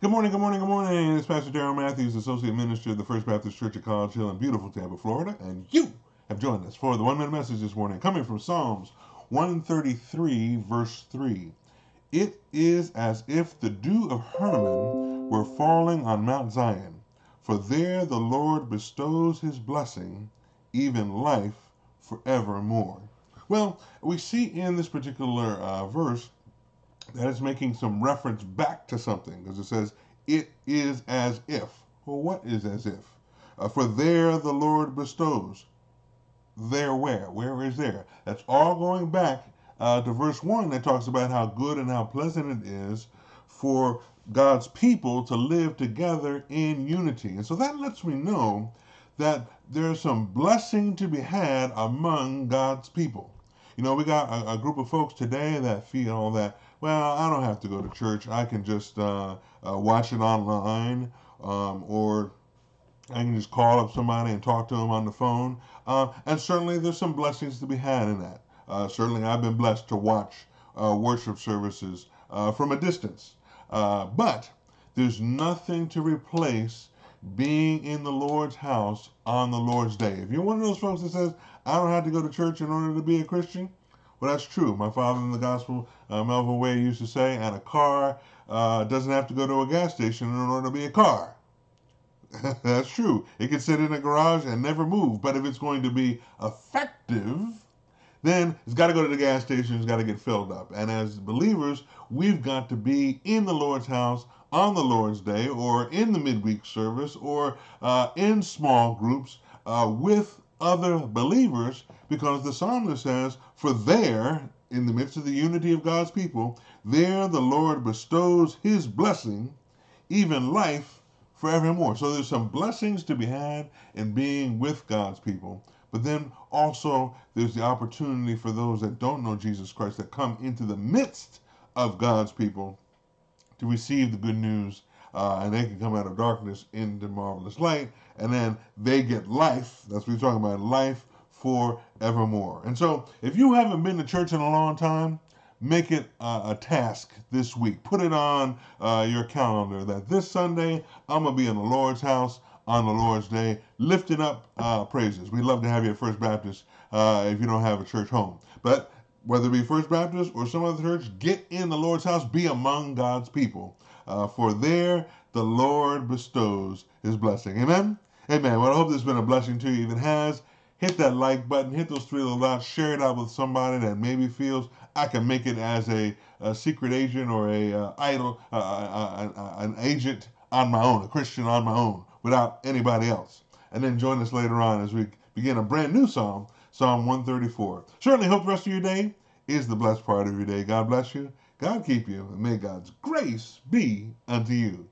Good morning, good morning, good morning. It's Pastor Darrell Matthews, Associate Minister of the First Baptist Church of College Hill in beautiful Tampa, Florida. And you have joined us for the 1 minute message this morning, coming from Psalms 133, verse 3. It is as if the dew of Hermon were falling on Mount Zion, for there the Lord bestows his blessing, even life forevermore. Well, we see in this particular verse that is making some reference back to something because it says, it is as if. Well, what is as if? For there the Lord bestows. There where? Where is there? That's all going back to verse 1 that talks about how good and how pleasant it is for God's people to live together in unity. And so that lets me know that there's some blessing to be had among God's people. You know, we got a group of folks today that feel that, well, I don't have to go to church. I can just watch it online, or I can just call up somebody and talk to them on the phone. And certainly there's some blessings to be had in that. Certainly I've been blessed to watch worship services from a distance. But there's nothing to replace being in the Lord's house on the Lord's day. If you're one of those folks that says, I don't have to go to church in order to be a Christian, well, that's true. My father in the gospel, Melvin Wade, used to say, and a car doesn't have to go to a gas station in order to be a car. That's true. It can sit in a garage and never move. But if it's going to be effective, then it's got to go to the gas station. It's got to get filled up. And as believers, we've got to be in the Lord's house on the Lord's day, or in the midweek service, or in small groups with other believers, because the psalmist says, for there, in the midst of the unity of God's people, there the Lord bestows his blessing, even life forevermore. So there's some blessings to be had in being with God's people. But then also there's the opportunity for those that don't know Jesus Christ, that come into the midst of God's people, to receive the good news, and they can come out of darkness into marvelous light, and then they get life. That's what we're talking about, life forevermore. And so if you haven't been to church in a long time, make it a task this week. Put it on your calendar that this Sunday I'm going to be in the Lord's house on the Lord's day, lifting up praises. We'd love to have you at First Baptist if you don't have a church home. But whether it be First Baptist or some other church, get in the Lord's house, be among God's people. For there the Lord bestows his blessing. Amen? Amen. Well, I hope this has been a blessing to you. If it has, hit that like button, hit those three little dots, share it out with somebody that maybe feels I can make it as a secret agent or a idol, an agent on my own, a Christian on my own, without anybody else. And then join us later on as we begin a brand new psalm, Psalm 134. Certainly hope the rest of your day is the blessed part of your day. God bless you. God keep you. And may God's grace be unto you.